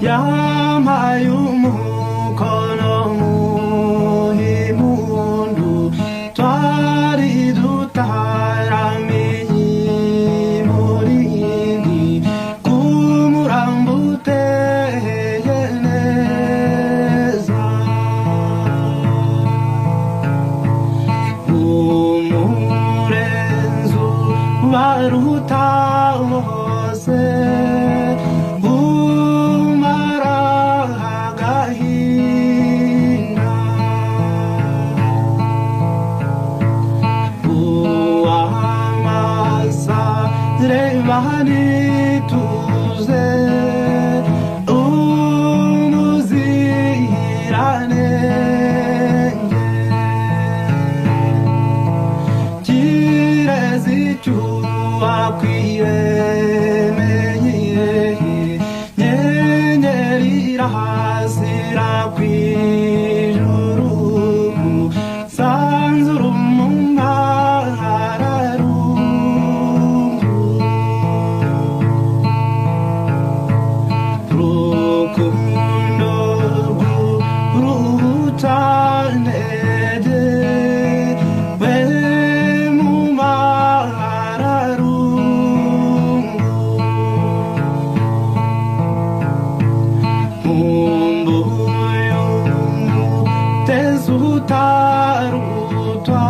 yampaye umukono muhimpundu twari dutaramiye murindi kumurambo uteye neza umurenzo baruta hose umara agahinda uwamasa reba nituze umuziranenge kirezi cyuwakwiremeye nyenyeri irahasira kw'ijuru sanzura umunararungu rukundo rw'urutanege we mu mararungu mumbuyu tezutarutwa